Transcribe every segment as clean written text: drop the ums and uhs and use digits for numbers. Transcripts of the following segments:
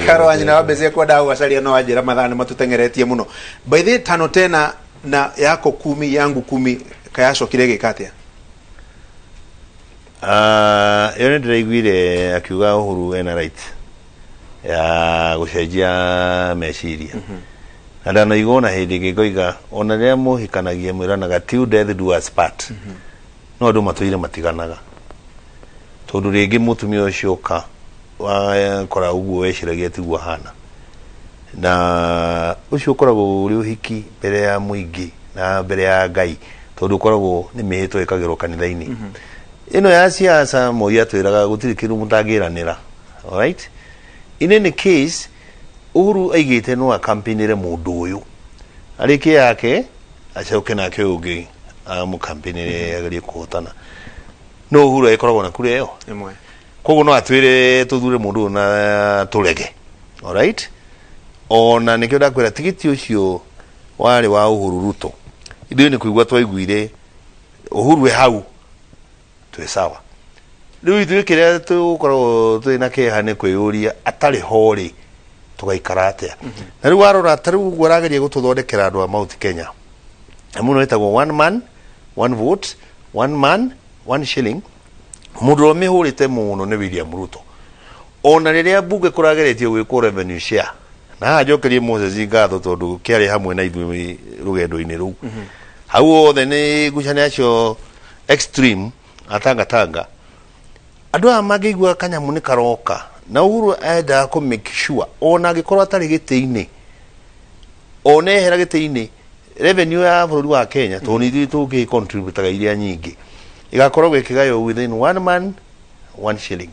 Karo anyina wabeze kwa dawa acaria no ajira mathane matutengeretie muno. By the tano tena na yako 10 yangu 10 kayacokire gikatia. Yone ndiraiguire akiuga Uhuru ena right ya gucenjia meciria. Na ndanaigona hindi ngikoiga ona ria muhikanagia mwiranaga till death do us part. No andu matuire matiganaga. Tondu ringi mutumia ucio ka wa kora uguo weciragia tiguo hana. Na ucio koragwo uri uhiki mbere ya muingi na mbere ya Ngai. Tondu koragwo ni mihito ikagirwo kanitha-ini. Ino ya siasa moya twiraga gutiri kindu mutangiranira. All right? In any case, Uhuru aigite no akampinire mundu uyu. Ariki yake acoke nake ungi amukampinire agerie kuhotana. No Uhuru ekoragwo na kure yo. Imwe. Koguo no atwire tuthure mundu na turege. All right? Ona nikio ndakwira tigiti ucio wari wa Uhuru Ruto. Ithuĩ ni kuigua twaiguire Uhuru we hau twe sawa. Riu ithuĩ kiria tukoragwo twina kĩeha nĩ kwĩyũria atarĩ hori tugaikara atia. Na riu warora tariu gwarageria gututhondekera andu a Mount Kenya. Amuno etagwo one man one vote, one man one shilling. Mundu mihurite muno ni William Ruto. Ona riria bunge kurageretie gwikwo revenue share. Na ajokerie Moses ngatho tondu kiari hamwe na ithuĩ rugendo-ini ruu. Hau othe ni gucania acio extreme atanga. Andu a magigwa kanyamu ni karoka. Na Uhuru enda ko make sure ona gikorwo atari giti-ini. Ona ehera giti-ini revenue ya bururi wa Kenya to ni tugi contribute ga iria nyingi. Igakorwo gwikigayo within one man one shilling.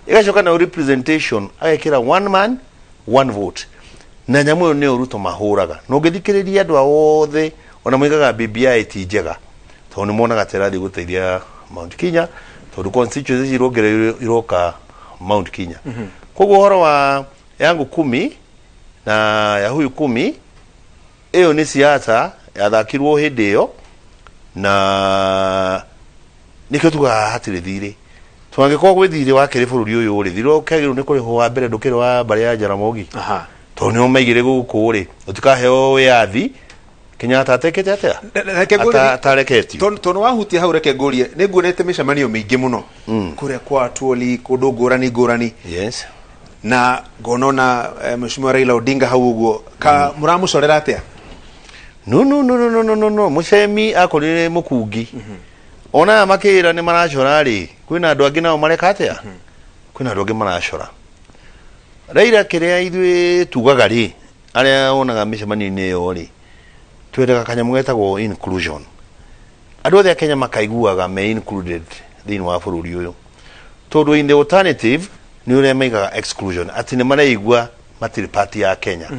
Igacoka na representation agekira one man one vote. Na nyamu ni Ruto mahuraga. No ngithikiriria andu othe ona mwigaga BBI ti njega. To ni monaga terathi guteithia Mount Kenya. Tondu constituency iroka Mount Kenya. Koguo horo wa yangu 10 na ya huyu 10 iyo ni siasa yathakirwo hindi iyo na nikio tuga hatire thiri. Twangikorwo gwithire wa kiri bururi uyu uri thiro kagirwo ni kuri ho wa mbere ndukire wa bari ya Jaramogi. To ni omaigire guku uri utikaheo wiathi Kenyatta atekete atia atareketi tono wahutia hau reke ngurie niguonete micemanio mingi muno kuria kwa tuoli kundu ngurani yes na gonona mheshimiwa Raila Odinga hau uguo ka muramucorera atia no mucemi akorire mukungi ona makira ni maracora ri kwina andu angi nao mareka atia kwina andu angi maracora Raila kiria ithuĩ tugaga ri aria onaga micemanio-ini yo ri twiraga kanyamu getagwo inclusion. Andu othe a Kenya makaiguaga me included thini wa bururi uyu. Tondu in the alternative ni uria maigaga exclusion. Ati ni maraigua matiri party ya Kenya.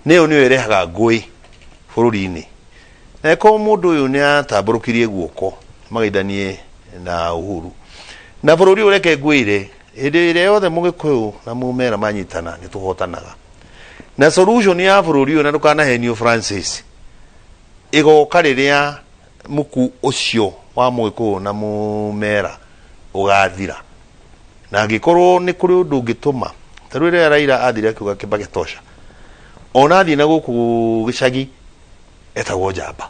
Neo ni irehaga ngui bururi-ini. Na ko mundu uyu ni atamburukirie guoko magaithanie na Uhuru. Na bururi ureke nguire hindi ire yothe mugikuyu na mumera manyitana ni tuhotanaga. Na solution ya bururi uyu na ndukanahenio Francis igoka riria muku ucio wa mwiko na mumera ugathira na gikorwo ni kuri undu ngituma taru ria Raila athire akiuga Kibaki tosha ona athi na guku gicagi etagwo Jamba.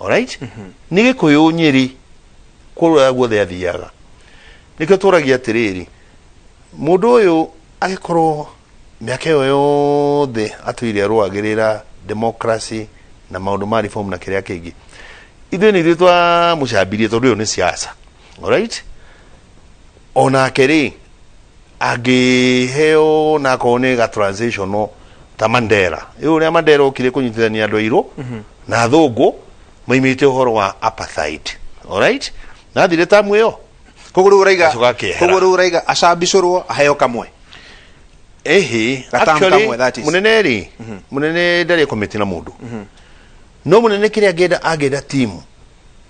All right? Ni gikuyu Nyeri kurwa guothe athiaga nikio turagia atiriri mundu uyu agikorwo miaka iyo yothe atwire arwagirira democracy na maundu ma reform na kiria kingi ithuĩ ni ithuĩ twa mucambirie tondu uyu ni siasa. All right? Ona keri agiheo na kone ga transitional ta Mandela iyo ria Mandela okire kunyitithania andu airu na athungu maimite uhoro wa apartheid. All right? Na thire tamu iyo koguru uraiga acambicurwo aheo kamwe actually muneneri munene ndari komiti na mundu no munene kiria agenda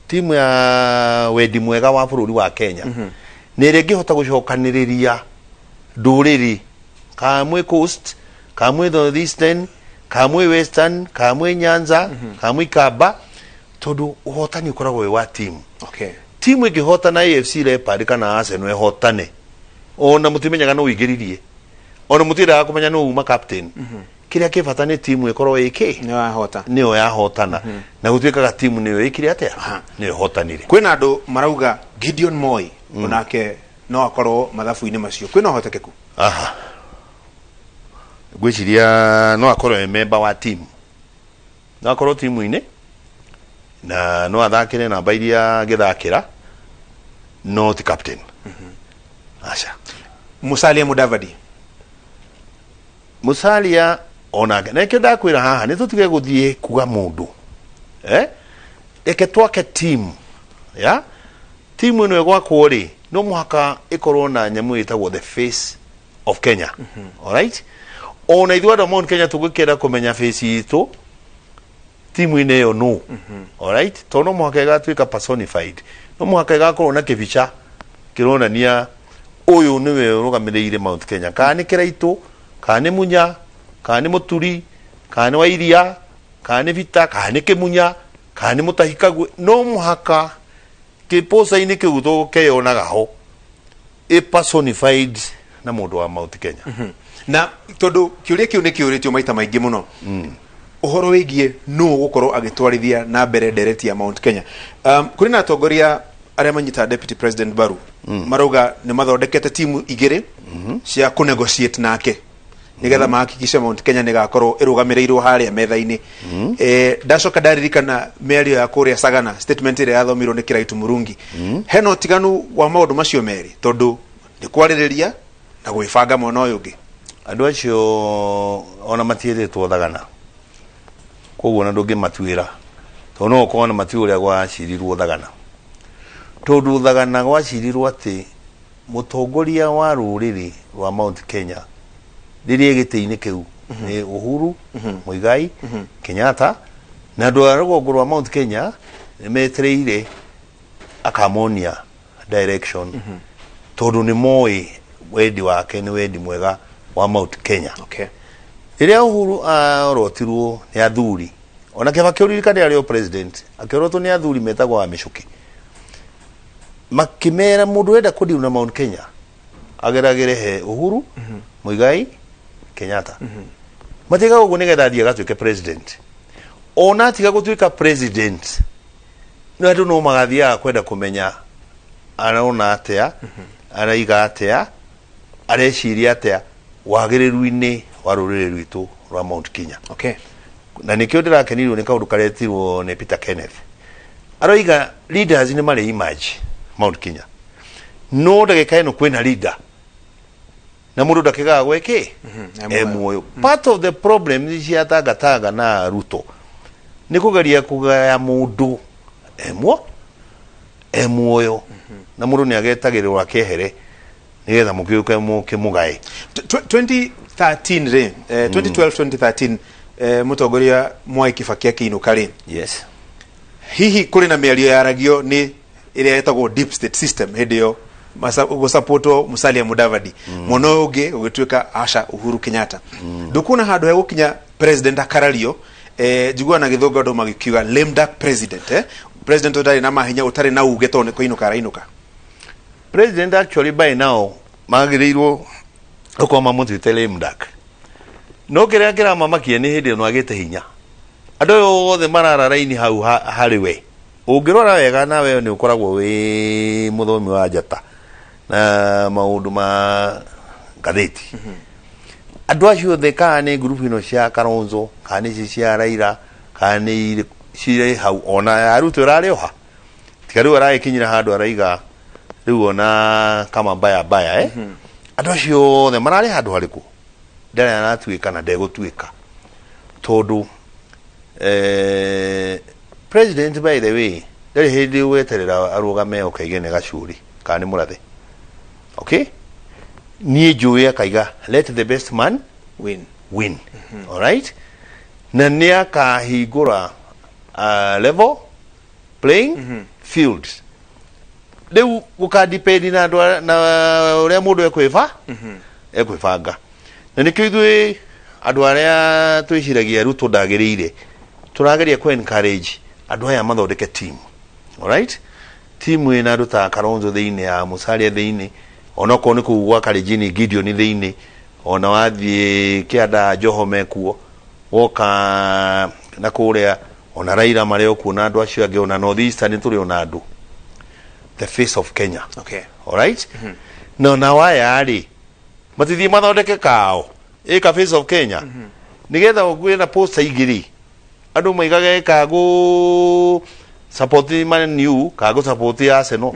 timu ya wendi mwega wa bururi wa Kenya ni ringihota gucokaniriria nduriri kamwe coast kamwe northeastern kamwe western kamwe Nyanza kamwe Kaba tondu uhotani ukoragwo wa timu. Okay. Timu ingihotana AFC Leopards kana Arsenal ehotane ona mutimenyaga no wigiririe ona mutira kumenya no uma captain kiria kibata ni timu ikorwo iki niyo yahotana na gutwikaga timu niyo ikire atia niyo hotanire kwina andu marauga Gideon Moi onake no akorwo mathabu-ini macio kwina hotekeku gwiciria no akorwo member wa timu no akorwo timu-ini na no athakire namba iria githakira no ti captain acha Musalia Mudavadi Musalia onake neke ndakwira haha ni tutige guthie kuga mundu eke twake team ya timu ino gwakwo ri no muhaka ikorwo na nyamu itagwo the face of Kenya all right ona ithuada Mount Kenya tugukira kumenya face itu timu ine yo no all right to no muhaka igatwika personified no muhaka igakorwo na kibicha kironania uyu niwe urugamiriire Mount Kenya kani kiraitu kani munya kani muturi kani wairia kani vita kani kimunya kani mutahikagwe no muhaka kiposa ini kiuto keyonaga ho personified na mundu wa Mount Kenya na tondu kiuria kiu ni kiuritio maita maingi muno uhoro wigie no gukorwo agitwarithia na mbere ndereti ya Mount Kenya kuri na atongoria aria manyita deputy president Baru marauga ni mathondekete timu igiri cia kunegotiate nake nigetha mahakikisha Mount Kenya nigakorwo irugamirirwo haria metha-ini ndacoka ndaririkana meario ya kuria Sagana statement ire yathomirwo ni Kiraitu Murungi heno tiganu wa maundu macio meri tondu ni kwaririria na gwibanga mwana uyu ungi andu acio ona matiethetwo Thagana koguo na ndungi matuira to no ko na matuira gwa cirirwo Thagana tondu Thagana gwa cirirwo ati mutongoria wa ruriri rwa Mount Kenya ririe giti-ini kiu ni Uhuru Muigai Kenyatta na andu a rugongo rwa Mount Kenya ni metreire akamonia direction tondu ni moi wendi wake ni wendi mwega wa Mount Kenya riria Uhuru arotirwo ni athuri ona kiama kiuririkane ario president akirotwo ni athuri metagwo wa micuki makimera mundu wenda kudiu na Mount Kenya ageragere he Uhuru Muigai Kenyatta matiga ugu nigetha thie gatwike president ona tiga gutwika president no andu no magathia kwenda kumenya arona atia araiga atia areciria atia wagiriru-ini wa ruriri rwitu rwa Mount Kenya na nikio ndirakenirwo ni kaundu karetirwo ni Peter Kenneth aroiga leaders ni mari image Mount Kenya no ndagika ino kwina leader na mundu ndakiga gweki muoyo part of the problem ni cia tagataga na Ruto ni kugeria kugaya mundu muoyo na mundu ni agetagirwa kehere nigetha mukiuke mukimugae 2013 ri 2012 2013 mutongoria Mwai Kibaki akiinuka ri yes hihi kuri na miario ya ragio ni iria etagwo deep state system hidio gusapoto Musalia Mudavadi mono uge ugitwika asha Uhuru Kenyatta ndukuna handu he gukinya president akarario jigwa na githongo ndo magikiuga lame duck president president utari na mahinya utari na uge to ne koinuka rainuka president actually by now magirirwo ukoma mutite lame duck no kira mamakia ni hindi no agite hinya andu othe marara raini hau hariwe ungirora wega nawe ni ukoragwo wi muthomi wa njata na maundu ma gatheti andu acio the kane group ino cia Karonzo kane cia Raila kane cire hau ona Ruto rarioha tikaru arakinyira handu araiga riu ona kama baya andu acio the marari handu hariku ndare anatuika na ndegutwika tondu president by the way ndari hindi weterera arugame okaigene gacuri kani Murathe nie njui akaiga let the best man win all right na ni akahingura level playing field riu gukadepend na andu na uria mundu ekwibanga na nikio ithui andu aria twiciragia Ruto ndagirire turageria ku encourage andu aya mathondeke team all right team ina andu ta Karonzo thiini ya Musalia thiini onako ni kugwa Karijini Gideon thiini ona wathie kianda Johome kuo woka na kuria ona Raila mareo kuona andu acio ange ona North Eastern turi ona andu the face of Kenya. Okay. All right? No na waya ri matithie mathondeke kao ka face of Kenya nigetha ogwe na poster igiri andu maigage kago support Man U kago support Arsenal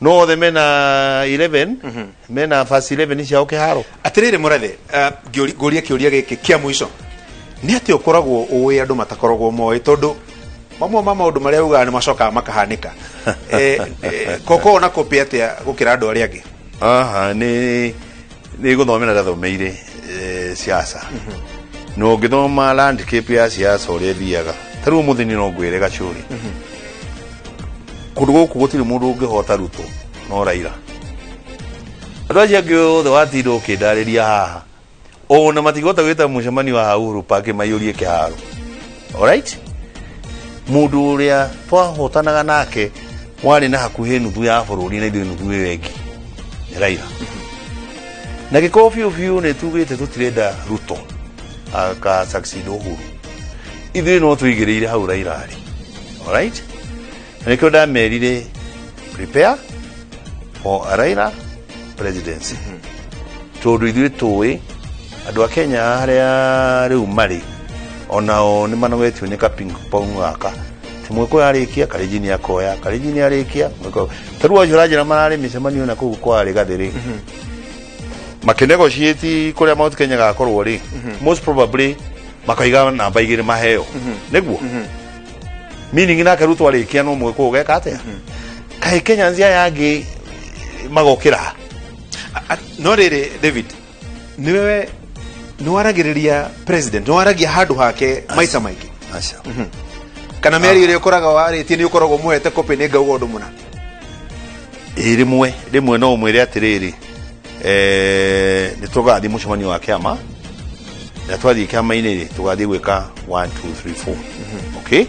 no the mena 11 mena first 11 cia okeharo atirire Murathe ngoria kiuria giki kia mwisho ni ati ukoragwo uwe andu matakoragwo moe tondu mamwe mama undu maria uga ni macoka makahanika koko na copy atia gukira andu aria angi ni guthomera rathomeire siasa no ngithoma landscape ya siasa uria thiaga taru muthini no ngwire gacuri kundu guku gutiri mundu ungihota Ruto no Raila andu acio angi othe watindo ukindariria haha ona matigota gwita mucemanio wa Uhuru Park mayurie kiharo. Alright, mundu uria twahotanaga nake wari na hakuhi nuthu ya bururi na ithuĩ nuthu wengi Raila na gikofi ofiu ne tugite tutirenda Ruto aka succeed Uhuru ithuĩ no tuigĩrĩire hau Raila ari. Alright, na kĩo ndamerire prepare for a Raila presidency tondu ithuĩ tuĩ andu a Kenya haria riu mari onao ni manogetio ni kaping pong gaka timwe ko yarikia karijini yakoya karijini yarikia mweko taru ajo rajira marari micemanio na kugu kwari gathiri makinegotiate kuria Mount Kenya gakorwo ri most probably makaiga namba igiri maheo niguo meaning na Ruto arikia no mweko geka atia kai Kenya nzia yangi magokira no riri David niwewe nuwaragiriria president nuwaragia handu hake maita maingi acha kana meri ire ukoraga warĩtie ni ukoragwo muhete copy ni ngauga undu muna rimwe no mwire atiriri ni tugathi mucemanio wa kiama na twathi kiama iniri tugathi gwika 1 2 3 4 okay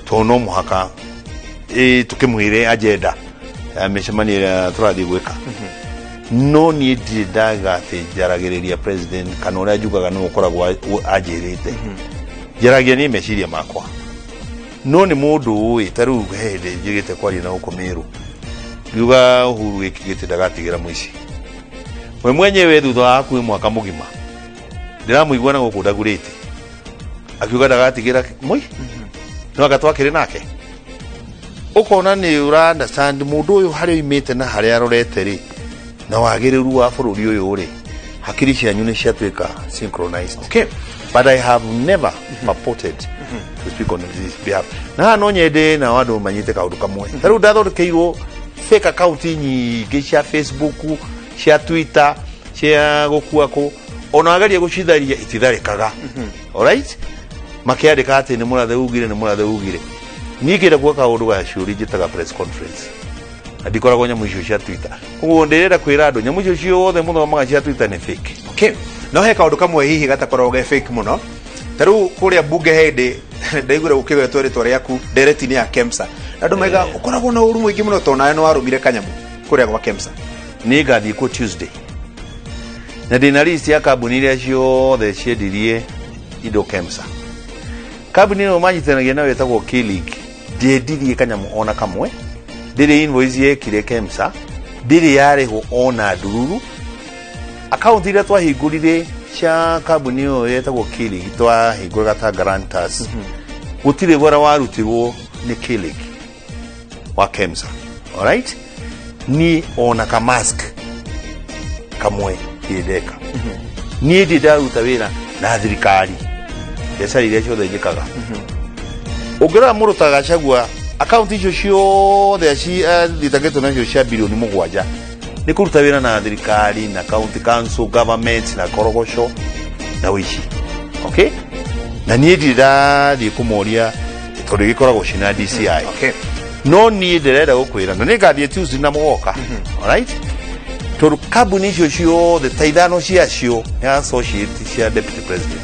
to no muhaka tukimwire agenda ya micemanio ira turathi gwika no ni ndidaga ati jaragiriria president kana uria jugaga no ukoragwo ajirite jaragia ni meciria makwa no ni mundu uyi taru hende njigite kwari na ukomiru yuga Uhuru ikigite ndagatigira muici we mwenyewe thutha wa ku mwaka mugima ndiramuigua na gukundagurite akiuga ndagatigira mui no agatwakire nake ukona ni ura understand mundu uyu hari imite na hari arorete ri na wagiriru wa bururi uyu ri hakiri cianyu ni ciatwika synchronized. Okay, but I have never purported to speak on this behalf na no nyende na wandu manyite kaundu kamwe taru ndathondekeirwo fake account nyingi cia Facebook cia Twitter cia gukuako ona agaria gucitharia ititharikaga. Alright, makiandika ati ni Murathe ugire nigire gwa kaundu ga ciuri njitaga press conference adikoragwo nyamu icio cia Twitter uguo ndirenda kwira andu nyamu icio ciothe muthomaga cia Twitter ni fake. Okay, no he kaundu kamwe hihi gatakoragwo ge fake muno taru kuria bunge hende ndaigura ukigwetwo ritwa riaku direct-ini ya KEMSA andu maiga ukoragwo na uru mwingi muno to nawe no warumire kanyamu kuria gwa KEMSA ni gathi ku Tuesday na dina list ya kambuni iria ciothe ciendirie indo KEMSA kambuni no manyitanagia nawe etagwo K-League ndiendirie kanyamu ona kamwe ndiri invoice yekire KEMSA ndiri yareho ona ndururu account iria twahingurire cia kambuni yo yetagwo K-League twahingura ta guarantors gutire bora warutirwo ni K-League wa KEMSA. Alright, ni ona ka mask kamwe ideka ni ndidaruta wira na thirikari pesa iria ciothe njikaga ugira murutaga cagua account icio ciothe thitagetwo nacio cia bilioni 7 ni kuruta wira na thirikari na county council government na korogosho na wici. Okay, na ni ndidathi kumoria tondu gikoragwo cina DCI. Okay, no ni ndirenda gukwira na ningathie Tuesday na mugoka. Alright, tondu kambuni icio ciothe ta ithano ciacio ni associate cia deputy president.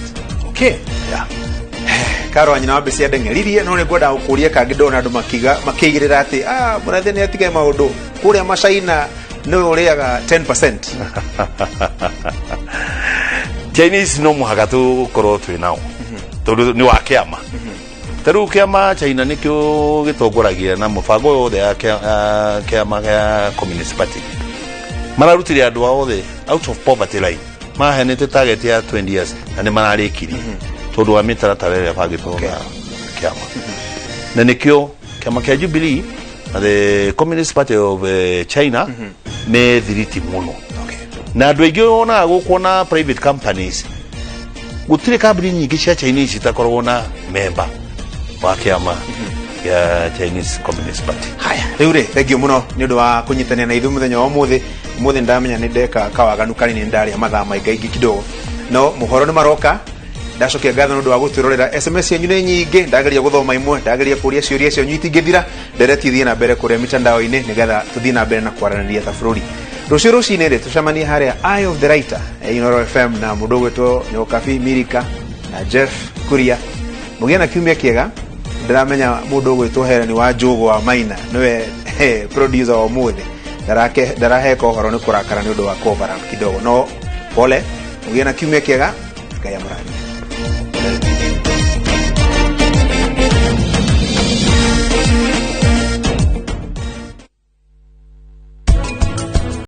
Okay, yeah. Karo anyina wa bisi ndengeririe no ngwenda ukuria kangi ndona andu makigirira ati Murathe ni atige maundu kuria macaina no uriaga 10%. Chinese no muhaka tukorwo twi nao tondu ni wa kiama taru kiama China nikio gitongoragia na mubango wothe ya kiama ya Communist Party mararutire andu othe out of poverty line mahenete target ya 20 years na ni mararikirie tondu wa mitaratara ya bagitwo na kiama na nikio kiama kia Jubilee the Communist Party of China me thiriti muno na andu aingi ona gukuona private companies gutire kambuni nyingi cia Chinese itakorwo na member wa kiama ya Chinese Communist Party. Haya riu ri thengio muno ni undu wa kunyitania na ithu muthenya wa muthi ndamenya ni ndeka kawaganu kanini ndari mathaa maingi kidogo no muhoro ni maroka ndacokia ngatho ni undu wa gutwirorera SMS yanyu ni nyingi ndageria guthoma imwe ndageria kuria ciuria cio nyiti ngithira ndereti thie na mbere kuria mitandao-ini nigetha tuthie na mbere na kwaranĩria ta bururi rucio rucini ri tucemanie haria Eye of the Writer Inoro FM na mundu gwetwo Nyokabi Mirika na Jeff Kuria mugia na kiumia kiega ndiramenya mundu gwetwo Herani wa Njugu wa Maina niwe producer wa muthi ndaraheka uhoro ni kurakara ni undu wa cover up kidogo no pole mugia na kiumia kiega Ngai amurathime.